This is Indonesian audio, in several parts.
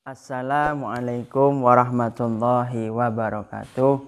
Assalamualaikum warahmatullahi wabarakatuh.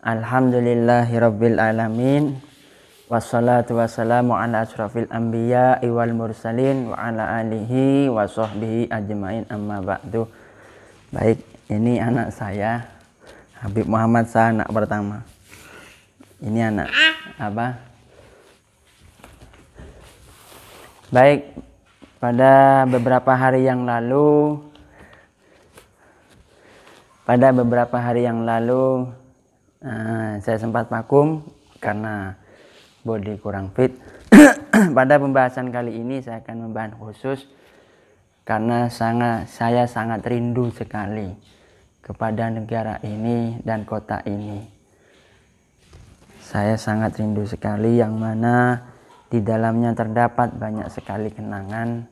Alhamdulillahirabbil alamin. Wassalatu wassalamu ala asrofil anbiya wal mursalin wa ala alihi wa sahbihi ajmain, amma ba'du. Baik, ini anak saya Habib Muhammad, saya anak pertama. Ini anak apa? Baik, pada beberapa hari yang lalu saya sempat vakum karena body kurang fit. Pada pembahasan kali ini saya akan membahas khusus karena saya sangat rindu sekali kepada negara ini dan kota ini. Saya sangat rindu sekali, yang mana di dalamnya terdapat banyak sekali kenangan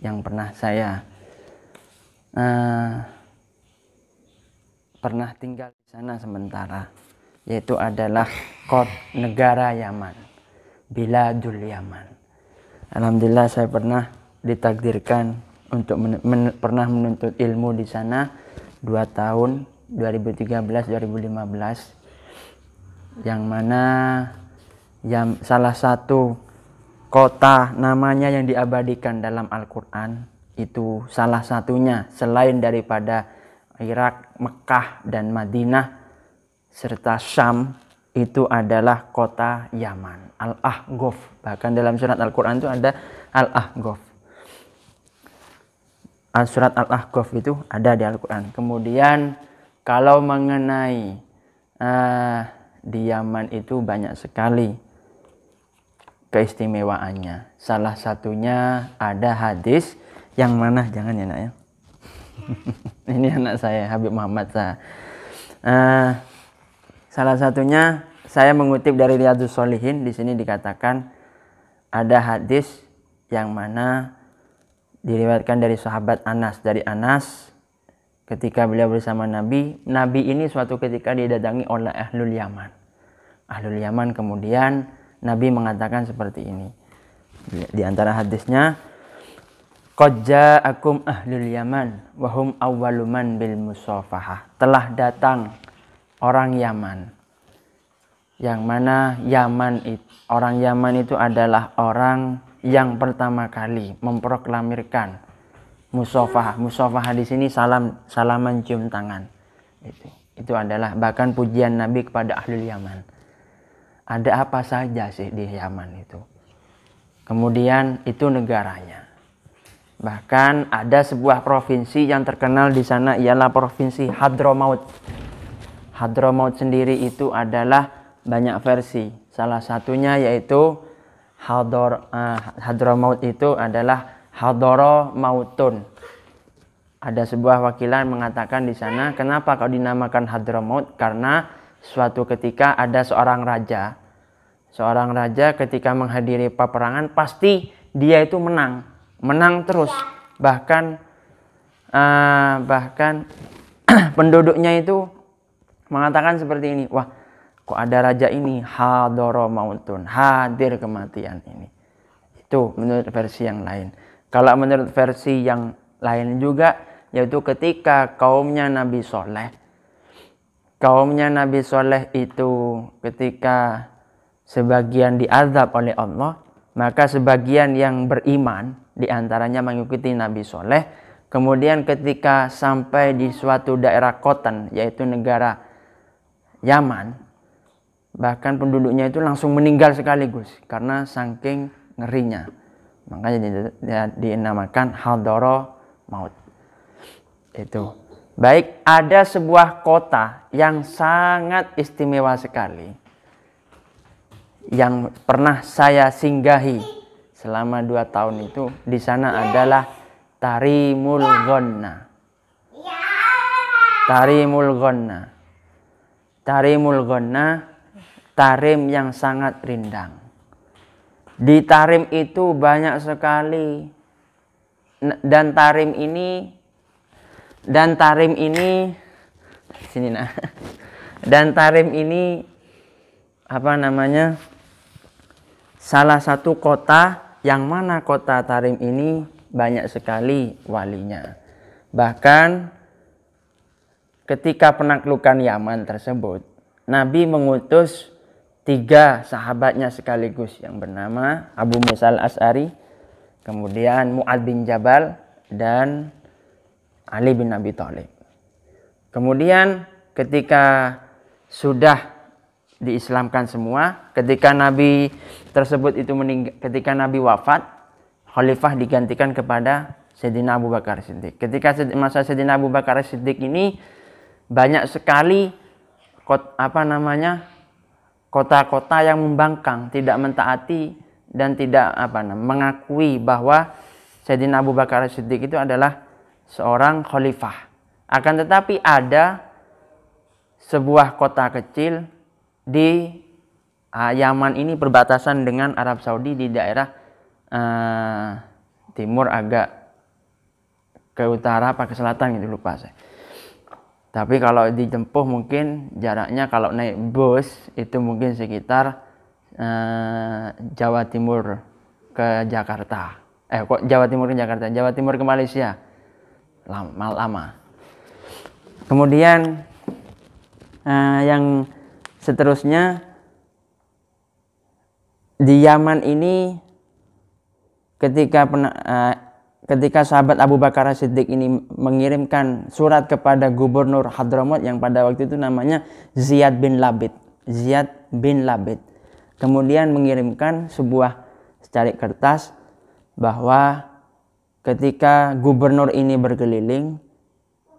yang pernah saya pernah tinggal di sana sementara, yaitu adalah negara Yaman, Biladul Yaman. Alhamdulillah saya pernah ditakdirkan untuk pernah menuntut ilmu di sana 2 tahun, 2013-2015, yang mana salah satu kota namanya yang diabadikan dalam Al-Quran itu salah satunya selain daripada Irak, Mekah, dan Madinah serta Syam, itu adalah kota Yaman, Al-Ahqaf. Bahkan dalam surat Al-Quran itu ada Al-Ahqaf. Surat Al-Ahqaf itu ada di Al-Quran. Kemudian kalau mengenai di Yaman itu banyak sekali keistimewaannya. Salah satunya ada hadis yang mana, jangan ya nak ya. Ini anak saya Habib Muhammad. Salah satunya saya mengutip dari Riyadhus Shalihin. Di sini dikatakan ada hadis yang mana diriwayatkan dari sahabat Anas. Dari Anas, ketika beliau bersama Nabi ini suatu ketika didatangi oleh Ahlul Yaman. Ahlul Yaman, kemudian Nabi mengatakan seperti ini. Di antara hadisnya, qad ja'akum ahlul Yaman wa hum awwalu man bil musafahah. Telah datang orang Yaman, yang mana orang Yaman itu adalah orang yang pertama kali memproklamirkan musafahah. Musafahah di sini salaman cium tangan. Itu adalah bahkan pujian Nabi kepada ahlul Yaman. Ada apa saja sih di Yaman itu? Kemudian itu negaranya. Bahkan ada sebuah provinsi yang terkenal di sana, ialah provinsi Hadramaut. Hadramaut sendiri itu adalah banyak versi. Salah satunya yaitu Hadramaut itu adalah Hadara Mautun. Ada sebuah wakilan mengatakan di sana, kenapa kau dinamakan Hadramaut? Karena suatu ketika ada seorang raja. Seorang raja ketika menghadiri peperangan pasti dia itu menang terus, bahkan penduduknya itu mengatakan seperti ini, wah kok ada raja ini hadara mautun, hadir kematian ini. Itu menurut versi yang lain. Kalau menurut versi yang lain juga, yaitu ketika kaumnya Nabi Soleh itu ketika sebagian diazab oleh Allah, maka sebagian yang beriman diantaranya mengikuti Nabi Soleh. Kemudian ketika sampai di suatu daerah Khotan, yaitu negara Yaman, bahkan penduduknya itu langsung meninggal sekaligus karena saking ngerinya. Makanya dinamakan Hadara Maut. Itu. Baik, ada sebuah kota yang sangat istimewa sekali yang pernah saya singgahi selama 2 tahun itu. Di sana adalah Tarimul Ghonna. Tarimul Ghonna, Tarim yang sangat rindang. Di Tarim itu banyak sekali, dan Tarim ini apa namanya, salah satu kota yang mana kota Tarim ini banyak sekali walinya. Bahkan ketika penaklukan Yaman tersebut, Nabi mengutus 3 sahabatnya sekaligus yang bernama Abu Musa al-Asy'ari, kemudian Mu'adz bin Jabal, dan Ali bin Abi Thalib. Kemudian ketika sudah diislamkan semua, ketika Nabi tersebut itu ketika Nabi wafat, khalifah digantikan kepada Sayyidina Abu Bakar Siddiq. Ketika masa Sayyidina Abu Bakar Siddiq ini banyak sekali kota-kota yang membangkang, tidak mentaati dan tidak mengakui bahwa Sayyidina Abu Bakar Siddiq itu adalah seorang khalifah. Akan tetapi ada sebuah kota kecil di Yaman ini berbatasan dengan Arab Saudi di daerah timur agak ke utara apa ke selatan gitu, lupa saya. Tapi kalau ditempuh mungkin jaraknya kalau naik bus itu mungkin sekitar Jawa Timur ke Jakarta. Jawa Timur ke Jakarta, Jawa Timur ke Malaysia. Lama. Kemudian yang seterusnya di Yaman ini ketika sahabat Abu Bakar Siddiq ini mengirimkan surat kepada gubernur Hadramaut yang pada waktu itu namanya Ziyad bin Labid. Kemudian mengirimkan sebuah secari kertas bahwa ketika gubernur ini berkeliling,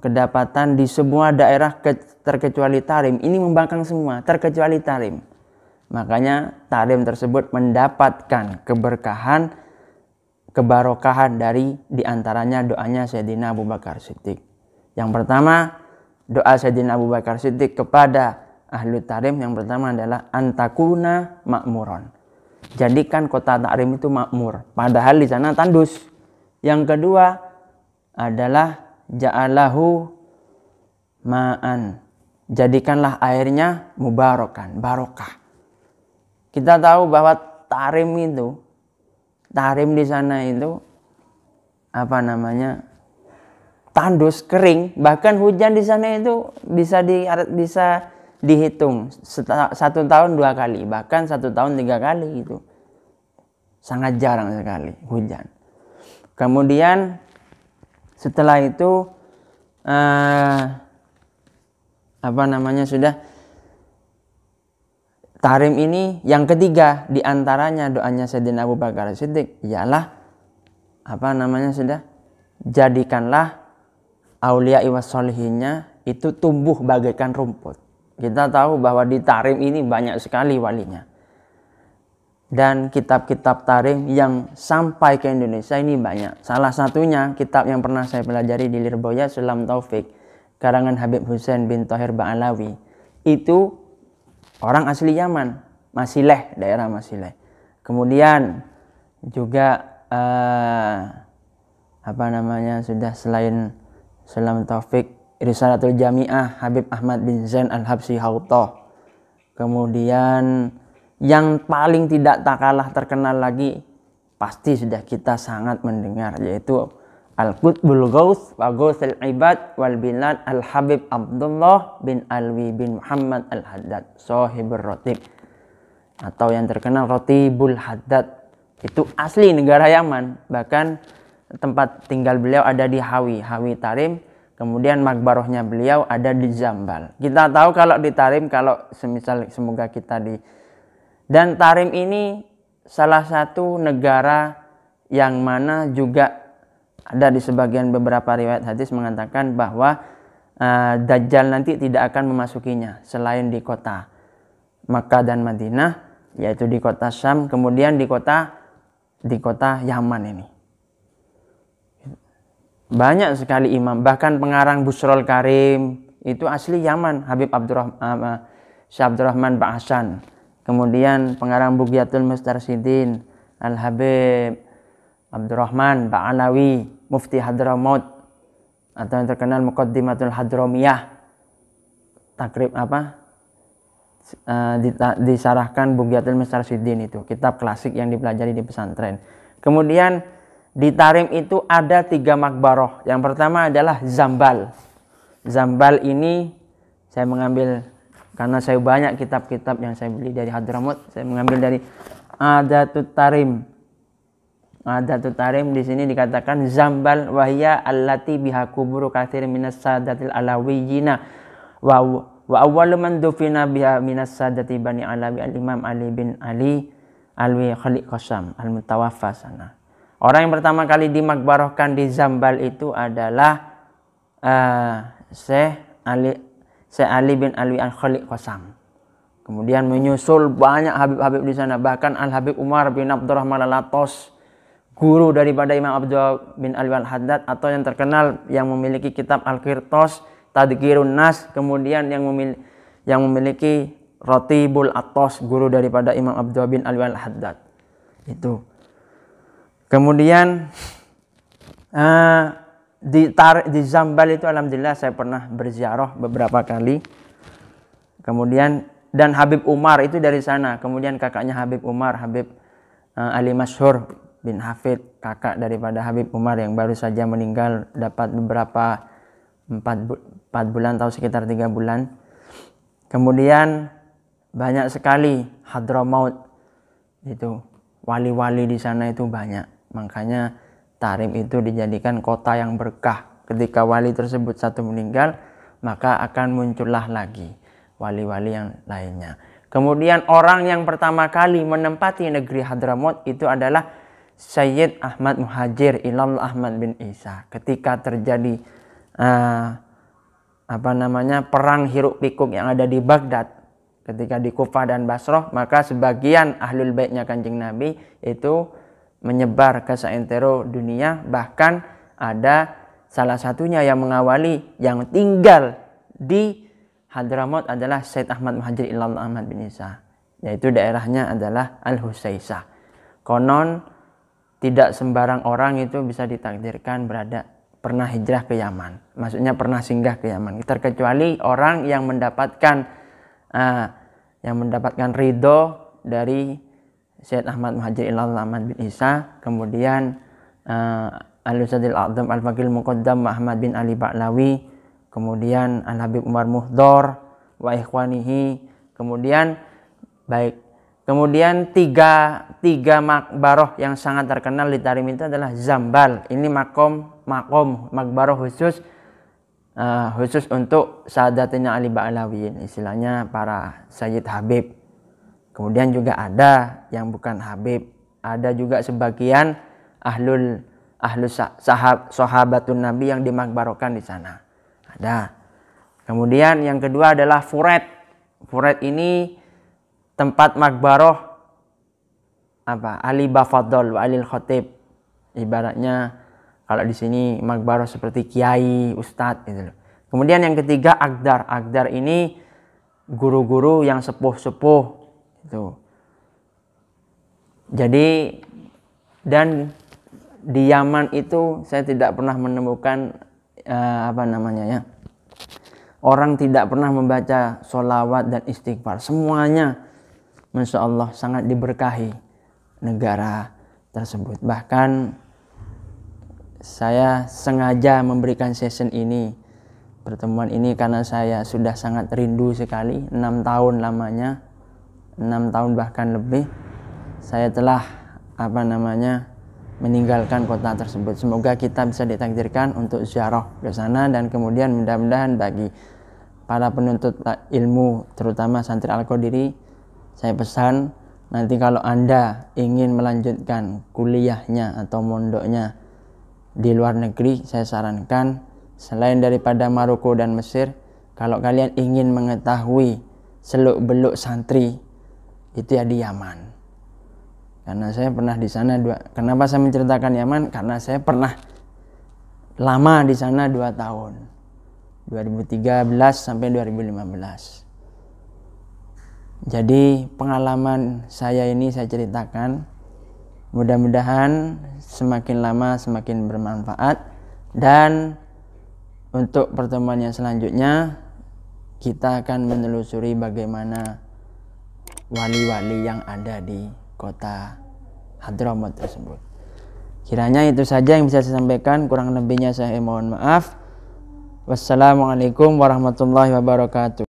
kedapatan di semua daerah terkecuali Tarim ini membangkang semua, terkecuali Tarim. Makanya Tarim tersebut mendapatkan kebarokahan dari diantaranya doanya Sayyidina Abu Bakar Siddiq. Yang pertama, doa Sayyidina Abu Bakar Siddiq kepada ahlu Tarim yang pertama adalah antakuna makmuron. Jadikan kota Tarim itu makmur, padahal di sana tandus. Yang kedua adalah ja'alahu ma'an. Jadikanlah airnya mubarakan, barokah. Kita tahu bahwa Tarim di sana itu tandus, kering, bahkan hujan di sana itu bisa dihitung 1 tahun 2 kali, bahkan 1 tahun 3 kali itu. Sangat jarang sekali hujan. Kemudian setelah itu Tarim ini yang ketiga diantaranya doanya Sayyidina Abu Bakar Siddiq ialah jadikanlah aulia was solihinnya itu tumbuh bagaikan rumput. Kita tahu bahwa di Tarim ini banyak sekali walinya. Dan kitab-kitab Tarim yang sampai ke Indonesia ini banyak. Salah satunya kitab yang pernah saya pelajari di Lirboya Sulam Taufik karangan Habib Hussein bin Thohir Ba'alawi. Itu orang asli Yaman, Masileh, daerah Masileh. Kemudian juga selain Sulam Taufik, Risalatul Jami'ah Habib Ahmad bin Zain Al-Habsyi Hautoh. Kemudian yang paling tidak tak kalah terkenal lagi pasti sudah kita sangat mendengar, yaitu Al-Qutbul Ghaus wa Ghausul Ibad wal Bilad Al-Habib Abdullah bin Alwi bin Muhammad Al-Haddad Shahibur Ratib, atau yang terkenal Ratibul Haddad. Itu asli negara Yaman, bahkan tempat tinggal beliau ada di Hawi Tarim. Kemudian makbarohnya beliau ada di Zambal. Kita tahu kalau di Tarim, semoga kita dan Tarim ini salah satu negara yang mana juga ada di sebagian beberapa riwayat hadis mengatakan bahwa Dajjal nanti tidak akan memasukinya selain di kota Makkah dan Madinah, yaitu di kota Syam, kemudian di kota Yaman ini. Banyak sekali imam, bahkan pengarang Busrul Karim itu asli Yaman, Habib Syekh Abdurrahman Ba'asan. Kemudian pengarang Bughyatul Mustarsyidin Al-Habib Abdurrahman Ba'alawi, Mufti Hadramaut, atau yang terkenal Muqaddimatul Hadramiyah. Disarahkan Bughyatul Mustarsyidin, itu kitab klasik yang dipelajari di pesantren. Kemudian Di Tarim itu ada 3 makbaroh. Yang pertama adalah Zambal. Zambal ini saya mengambil karena saya banyak kitab-kitab yang saya beli dari Hadramut. Saya mengambil dari Adatut Tarim. Adatut Tarim di sini dikatakan Zambal wahya allati biha kuburu katsir minas sadatil alawiyina wa awwalu man dufina biha minas sadati bani Alawi al-Imam Ali bin Ali Alwi Khaliq Qasam al-Mutawaffa sana. Orang yang pertama kali dimakbarohkan di Zambal itu adalah Syekh Ali bin Alwi al-Khaliq Qasam. Kemudian menyusul banyak habib-habib di sana, bahkan Al-Habib Umar bin Abdurrahman al-Atos, guru daripada Imam Abdul bin Alwi al-Haddad, atau yang terkenal yang memiliki kitab Al-Qirtos, Tadhkirun Nas, kemudian yang memiliki Rotibul Atos, guru daripada Imam Abdul bin Alwi al-Haddad. Itu. Kemudian di Zambal itu alhamdulillah saya pernah berziarah beberapa kali. Kemudian dan Habib Umar itu dari sana. Kemudian kakaknya Habib Umar, Habib Ali Masyhur bin Hafid, kakak daripada Habib Umar yang baru saja meninggal dapat beberapa 4 bulan atau sekitar 3 bulan. Kemudian banyak sekali Hadramaut itu, wali-wali di sana itu banyak. Makanya Tarim itu dijadikan kota yang berkah. Ketika wali tersebut satu meninggal, maka akan muncullah lagi wali-wali yang lainnya. Kemudian orang yang pertama kali menempati negeri Hadramaut itu adalah Sayyid Ahmad Muhajir Ilal Ahmad bin Isa. Ketika terjadi perang hiruk pikuk yang ada di Baghdad, ketika di Kufah dan Basrah, maka sebagian ahlul baitnya Kanjeng Nabi itu menyebar ke seantero dunia. Bahkan ada salah satunya yang mengawali, yang tinggal di Hadramaut adalah Sayyid Ahmad Muhajir Ilal Ahmad bin Isa, yaitu daerahnya adalah Al-Husaisah. Konon tidak sembarang orang itu bisa ditakdirkan pernah hijrah ke Yaman, maksudnya pernah singgah ke Yaman, terkecuali orang yang mendapatkan ridho dari Syed Ahmad Muhajir Ilal Ahmad bin Isa, kemudian Al-Ustadzil A'zam Al-Faqil Muqaddam Ahmad bin Ali Ba'lawi, kemudian Al-Habib Umar Muhdor wa ikhwanihi, kemudian tiga makbaroh yang sangat terkenal di Tarim itu adalah Zambal. Ini makom makbaroh khusus untuk sahadatnya Ali Ba'lawiyin, istilahnya para Sayyid Habib. Kemudian juga ada yang bukan Habib, ada juga sebagian sahabatun Nabi yang dimakbarokan di sana. Ada. Kemudian yang kedua adalah Furet. Furet ini tempat makbaroh Ali Bafadol wa Alil Khotib. Ibaratnya kalau di sini makbaroh seperti kiai, ustadz gitu loh. Kemudian yang ketiga Agdar. Agdar ini guru-guru yang sepuh-sepuh itu. Jadi dan di Yaman itu saya tidak pernah menemukan orang tidak pernah membaca sholawat dan istighfar. Semuanya Masya Allah sangat diberkahi negara tersebut. Bahkan saya sengaja memberikan session ini, pertemuan ini, karena saya sudah sangat rindu sekali. 6 tahun lamanya, 6 tahun bahkan lebih saya telah meninggalkan kota tersebut. Semoga kita bisa ditakdirkan untuk ziarah ke sana, dan kemudian mudah-mudahan bagi para penuntut ilmu terutama santri Al-Qadiri, saya pesan nanti kalau Anda ingin melanjutkan kuliahnya atau mondoknya di luar negeri, saya sarankan selain daripada Maroko dan Mesir, kalau kalian ingin mengetahui seluk-beluk santri itu ya di Yaman. Karena saya pernah di sana kenapa saya menceritakan Yaman? Karena saya pernah lama di sana 2 tahun. 2013 sampai 2015. Jadi pengalaman saya ini saya ceritakan. Mudah-mudahan semakin lama semakin bermanfaat, dan untuk pertemuan yang selanjutnya kita akan menelusuri bagaimana wali-wali yang ada di kota Hadramaut tersebut. Kiranya itu saja yang bisa saya sampaikan, kurang lebihnya saya mohon maaf. Wassalamualaikum warahmatullahi wabarakatuh.